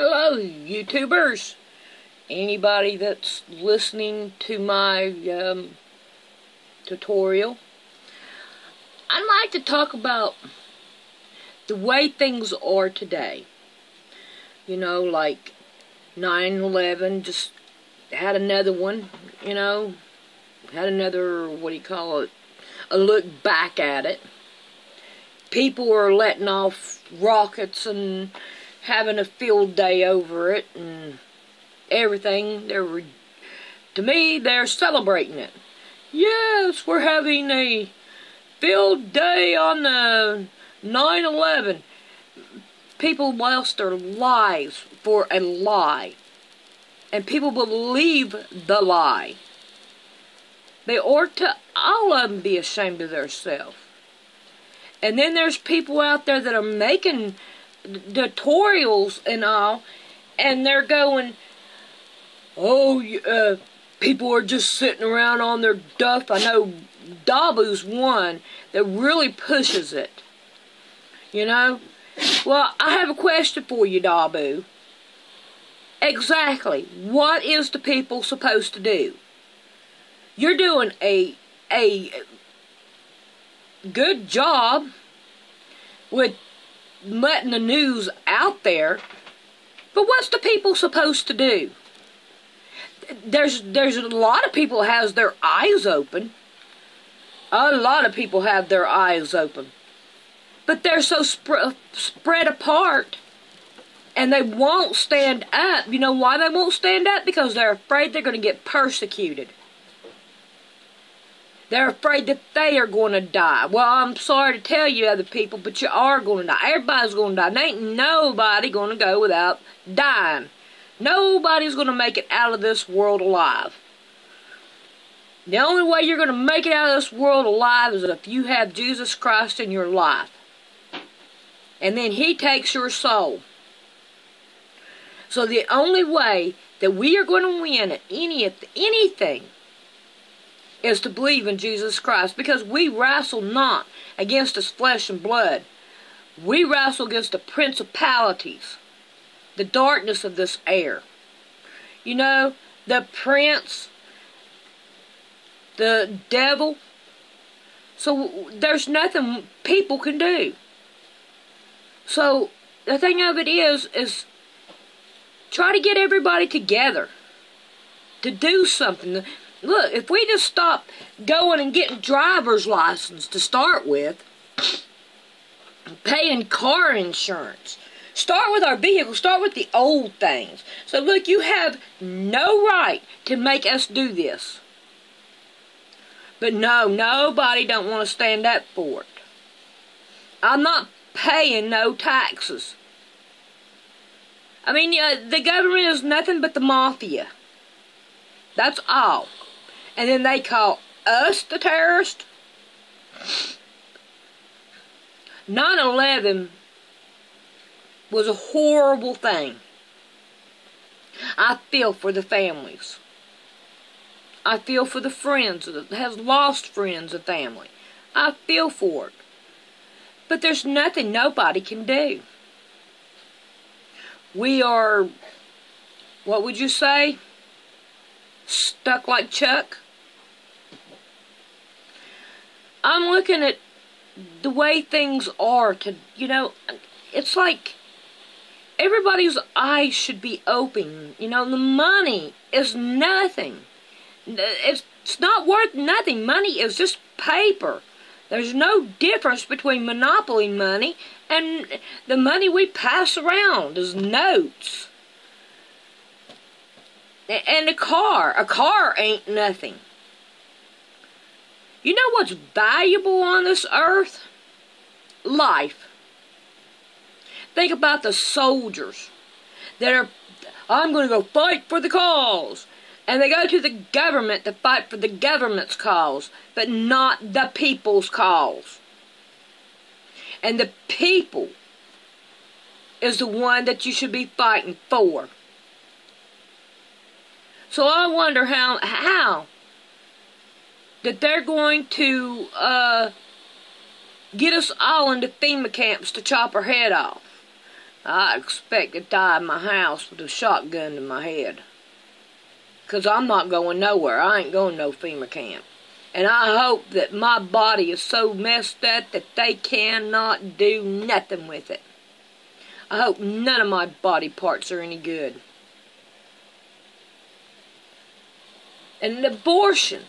Hello, YouTubers. Anybody that's listening to my tutorial. I'd like to talk about the way things are today. You know, like 9/11, just had another one, you know, had another, what do you call it, a look back at it. People are letting off rockets and having a field day over it and everything. To me, they're celebrating it. Yes, we're having a field day on the 9/11. People lost their lives for a lie. And people believe the lie. They ought to, all of them, be ashamed of themselves. And then there's people out there that are making tutorials and all, and they're going, oh, people are just sitting around on their duff. I know Dabu's one that really pushes it, you know. Well, I have a question for you, Dabu. Exactly, what is the people supposed to do? You're doing a good job with letting the news out there, but what's the people supposed to do? There's a lot of people has their eyes open. A lot of people have their eyes open, but they're so spread apart, and they won't stand up. You know why they won't stand up? Because they're afraid they're going to get persecuted. They're afraid that they are going to die. Well, I'm sorry to tell you, other people, but you are going to die. Everybody's going to die. There ain't nobody going to go without dying. Nobody's going to make it out of this world alive. The only way you're going to make it out of this world alive is if you have Jesus Christ in your life. And then He takes your soul. So the only way that we are going to win at anything is to believe in Jesus Christ, because we wrestle not against this flesh and blood. We wrestle against the principalities, the darkness of this air. You know, the prince, the devil. So there's nothing people can do. So the thing of it is try to get everybody together to do something. Look, if we just stop going and getting driver's license to start with, paying car insurance, start with our vehicles, start with the old things. So look, you have no right to make us do this. But no, nobody don't want to stand up for it. I'm not paying no taxes. I mean, the government is nothing but the mafia. That's all. And then they call us the terrorists. 9/11 was a horrible thing. I feel for the families. I feel for the friends that has lost friends and family. I feel for it. But there's nothing nobody can do. We are, what would you say? Stuck like Chuck. I'm looking at the way things are you know, it's like everybody's eyes should be open. You know, the money is nothing. It's not worth nothing. Money is just paper. There's no difference between monopoly money and the money we pass around as notes. And a car ain't nothing. You know what's valuable on this earth? Life. Think about the soldiers that are, I'm going to go fight for the cause. And they go to the government to fight for the government's cause, but not the people's cause. And the people is the one that you should be fighting for. So I wonder how that they're going to get us all into FEMA camps to chop our head off. I expect to die in my house with a shotgun to my head. 'Cause I'm not going nowhere. I ain't going no FEMA camp. And I hope that my body is so messed up that they cannot do nothing with it. I hope none of my body parts are any good. And abortion.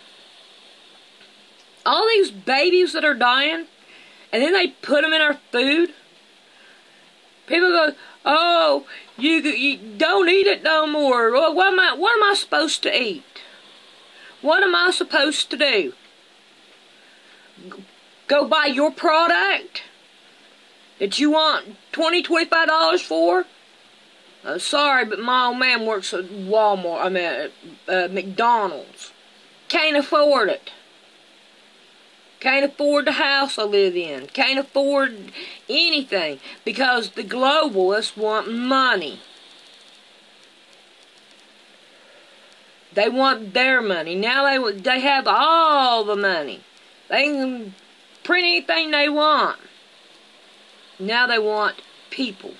All these babies that are dying, and then they put them in our food. People go, oh, you don't eat it no more. Well, what am I supposed to eat? What am I supposed to do? Go buy your product that you want $20, $25 for? Sorry, but my old man works at Walmart. McDonald's. Can't afford it. Can't afford the house I live in. Can't afford anything because the globalists want money. They want their money. Now they have all the money. They can print anything they want. Now they want people.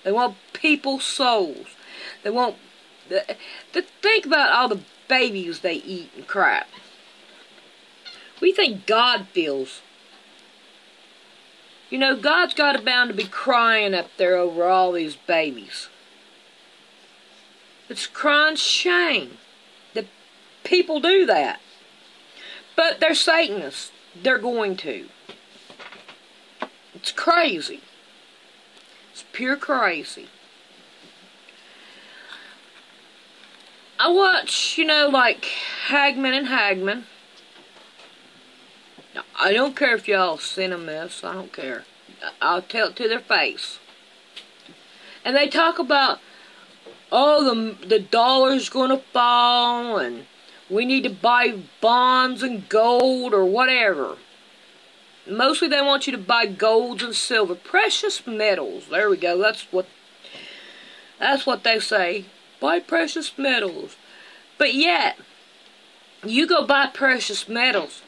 They want people's souls. They want... Think about all the babies they eat and crap. What do you think God feels? You know, God's got it bound to be crying up there over all these babies. It's crying shame that people do that. But they're Satanists. They're going to. It's crazy. It's pure crazy. I watch, you know, like Hagman and Hagman. I don't care if y'all send them this. I don't care. I'll tell it to their face. And they talk about, oh, the dollar's going to fall, and we need to buy bonds and gold or whatever. Mostly they want you to buy gold and silver. Precious metals. There we go. That's what they say. Buy precious metals. But yet, you go buy precious metals.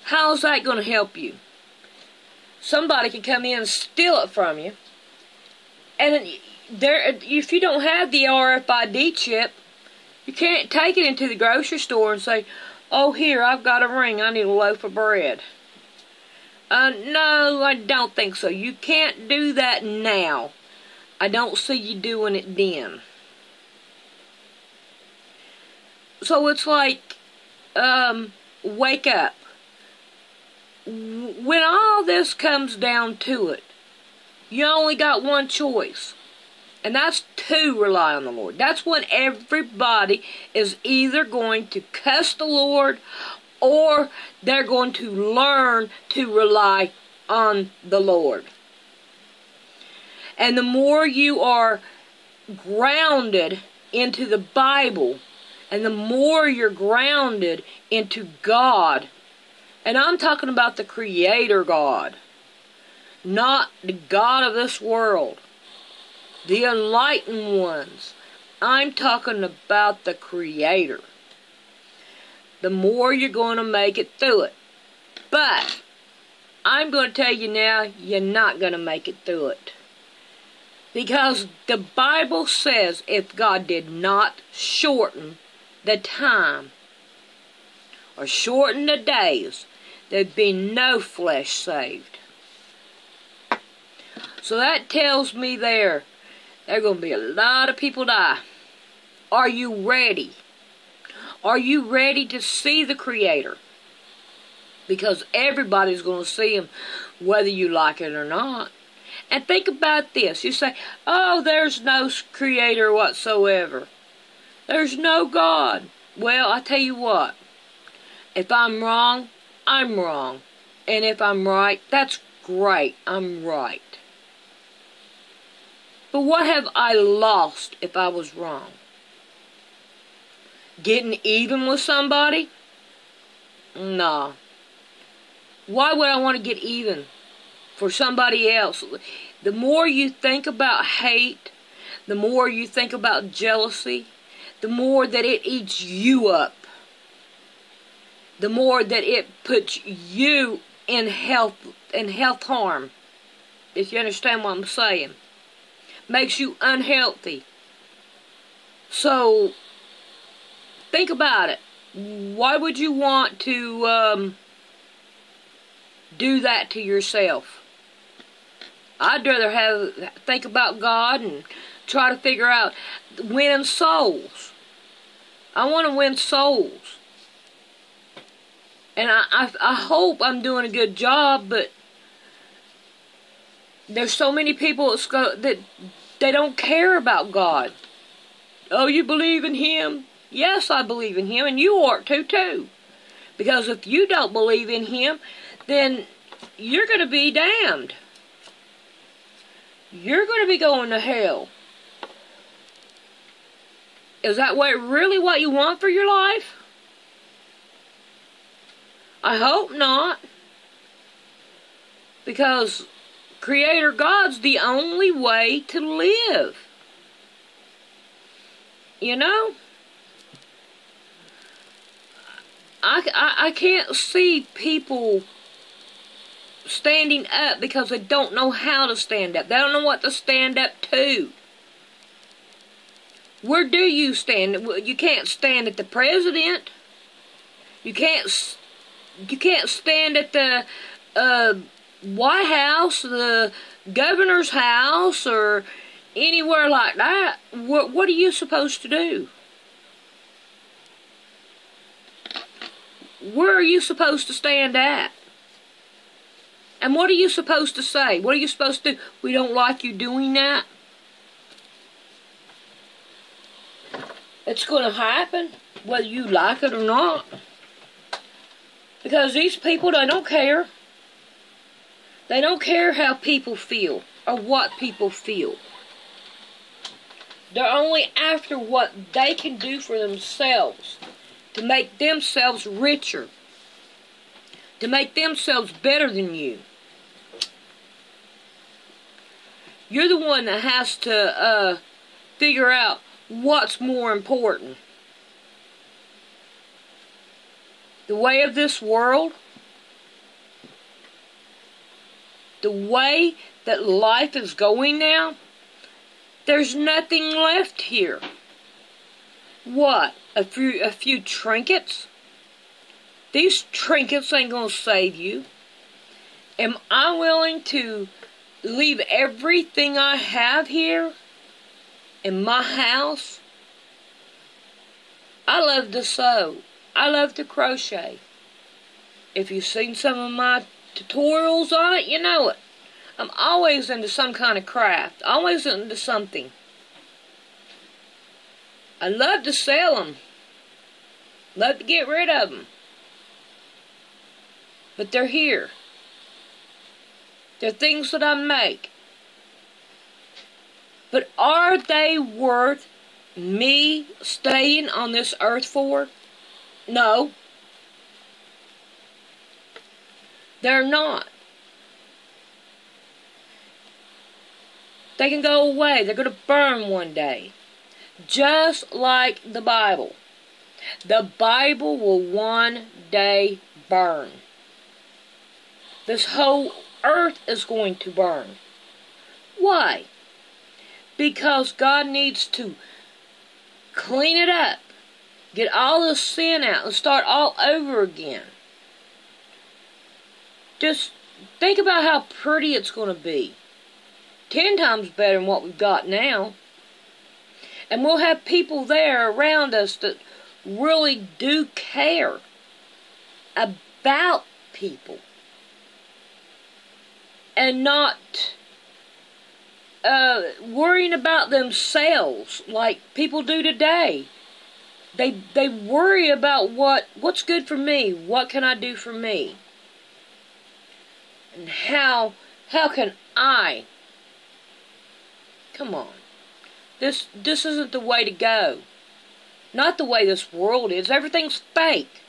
How's that going to help you? Somebody can come in and steal it from you. And if you don't have the RFID chip, you can't take it into the grocery store and say, oh, here, I've got a ring. I need a loaf of bread. No, I don't think so. You can't do that now. I don't see you doing it then. So it's like, wake up. When all this comes down to it, you only got one choice. And that's to rely on the Lord. That's when everybody is either going to cuss the Lord or they're going to learn to rely on the Lord. And the more you are grounded into the Bible, and the more you're grounded into God, and I'm talking about the Creator God, not the God of this world, the enlightened ones. I'm talking about the Creator. The more you're going to make it through it. But I'm going to tell you now, you're not going to make it through it. Because the Bible says if God did not shorten the time or shorten the days, there'd be no flesh saved. So that tells me there are going to be a lot of people die. Are you ready? Are you ready to see the Creator? Because everybody's going to see Him, whether you like it or not. And think about this. You say, oh, there's no Creator whatsoever. There's no God. Well, I tell you what. If I'm wrong, I'm wrong. And if I'm right, that's great. I'm right. But what have I lost if I was wrong? Getting even with somebody? Nah. Why would I want to get even for somebody else? The more you think about hate, the more you think about jealousy, the more that it eats you up. The more that it puts you in health harm. if you understand what I'm saying. Makes you unhealthy. So, think about it. Why would you want to do that to yourself? I'd rather think about God and try to figure out winning souls. I want to win souls. And I hope I'm doing a good job, but there's so many people that they don't care about God. Oh, you believe in Him? Yes, I believe in Him, and you ought to too. Because if you don't believe in Him, then you're going to be damned. You're going to be going to hell. Is that really what you want for your life? I hope not. Because Creator God's the only way to live. You know? I can't see people standing up because they don't know how to stand up. They don't know what to stand up to. Where do you stand? You can't stand at the president. You can't stand at the White House, the governor's house, or anywhere like that. What are you supposed to do? Where are you supposed to stand at? And what are you supposed to say? What are you supposed to do? We don't like you doing that. It's going to happen, whether you like it or not. Because these people, they don't care. They don't care how people feel or what people feel. They're only after what they can do for themselves to make themselves richer, to make themselves better than you. You're the one that has to figure out what's more important. The way of this world, the way that life is going now, there's nothing left here. What? A few trinkets? These trinkets ain't gonna save you. Am I willing to leave everything I have here in my house? I love to sew. I love to crochet. If you've seen some of my tutorials on it, you know it. I'm always into some kind of craft. Always into something. I love to sell them. Love to get rid of them. But they're here. They're things that I make. But are they worth me staying on this earth for? No. They're not. They can go away. They're going to burn one day. Just like the Bible. The Bible will one day burn. This whole earth is going to burn. Why? Because God needs to clean it up. Get all the sin out and start all over again. Just think about how pretty it's going to be. 10 times better than what we've got now. And we'll have people there around us that really do care about people. And not worrying about themselves like people do today. They worry about what's good for me. What can I do for me? And how can I? Come on. This isn't the way to go. Not the way this world is. Everything's fake.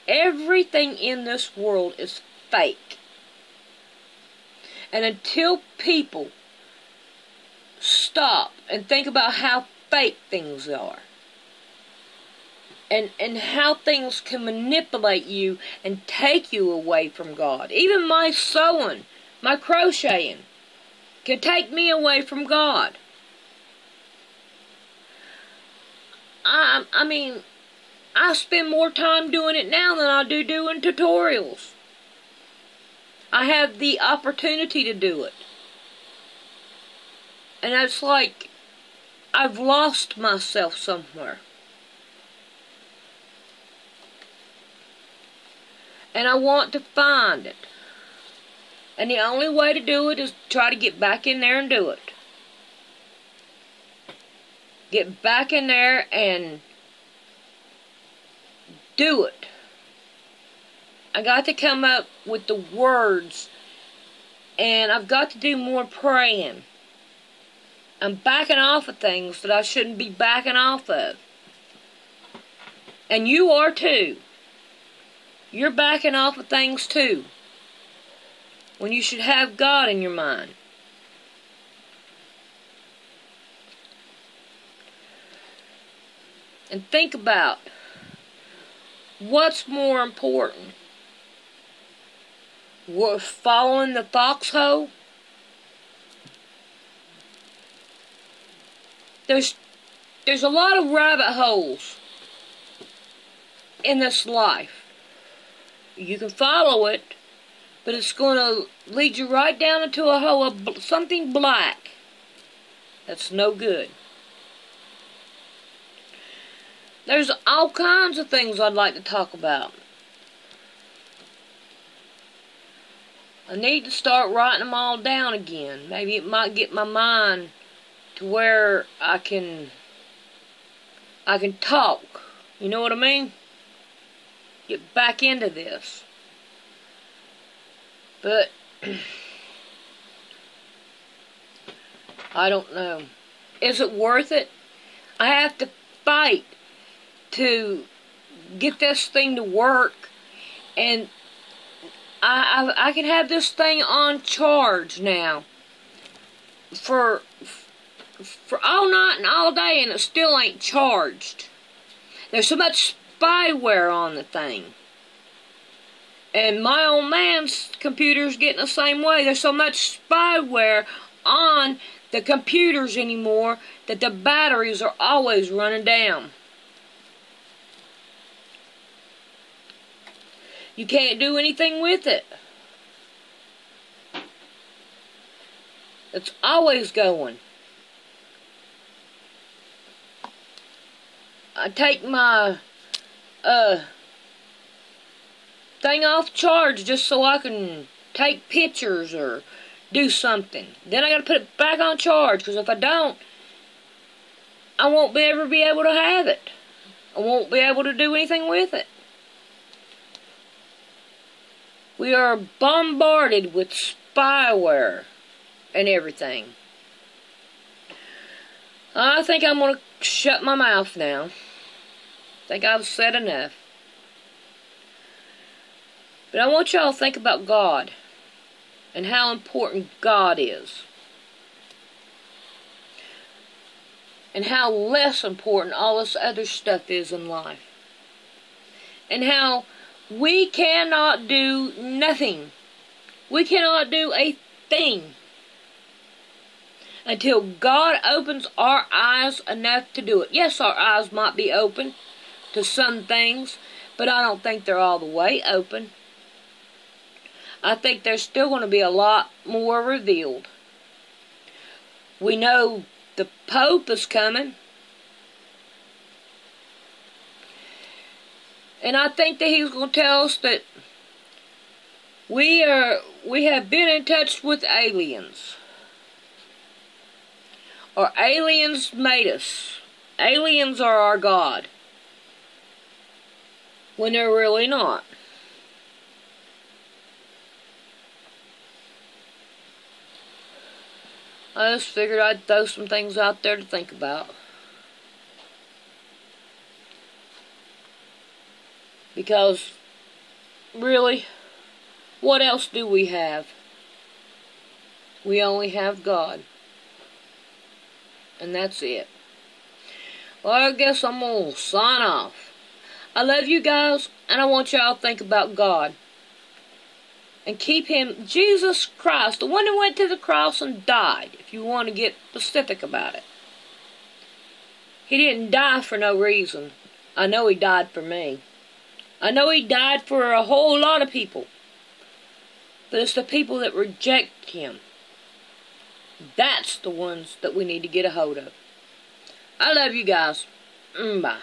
Everything in this world is fake. And until people stop and think about how fake things are, and how things can manipulate you and take you away from God. Even my sewing, my crocheting can take me away from God. I mean, I spend more time doing it now than I do doing tutorials. I have the opportunity to do it. And it's like I've lost myself somewhere. And I want to find it. And the only way to do it is try to get back in there and do it. Get back in there and do it. I got to come up with the words, and I've got to do more praying. I'm backing off of things that I shouldn't be backing off of. And you are too. You're backing off of things too, when you should have God in your mind. And think about what's more important. We're following the foxhole. There's a lot of rabbit holes in this life. You can follow it, but it's going to lead you right down into a hole of something black. That's no good. There's all kinds of things I'd like to talk about. I need to start writing them all down again. Maybe it might get my mind to where I can talk. You know what I mean? Get back into this. But I don't know. Is it worth it? I have to fight to get this thing to work, and I can have this thing on charge now for all night and all day, and it still ain't charged. There's so much spyware on the thing. And my old man's computer's getting the same way. There's so much spyware on the computers anymore that the batteries are always running down. You can't do anything with it. It's always going. I take my thing off charge just so I can take pictures or do something. Then I gotta put it back on charge, because if I don't, I won't ever be able to have it. I won't be able to do anything with it. We are bombarded with spyware and everything. I think I'm going to shut my mouth now. I think I've said enough. But I want y'all to think about God and how important God is. And how less important all this other stuff is in life. And how we cannot do nothing. We cannot do a thing until God opens our eyes enough to do it. Yes, our eyes might be open to some things, but I don't think they're all the way open. I think there's still going to be a lot more revealed. We know the Pope is coming. And I think that he's going to tell us that we have been in touch with aliens. Or aliens made us. Aliens are our God. When they're really not. I just figured I'd throw some things out there to think about. Because, really, what else do we have? We only have God. And that's it. Well, I guess I'm going to sign off. I love you guys, and I want y'all to think about God. and keep him, Jesus Christ, the one who went to the cross and died, if you want to get specific about it. He didn't die for no reason. I know he died for me. I know he died for a whole lot of people. But it's the people that reject him. That's the ones that we need to get a hold of. I love you guys. Bye.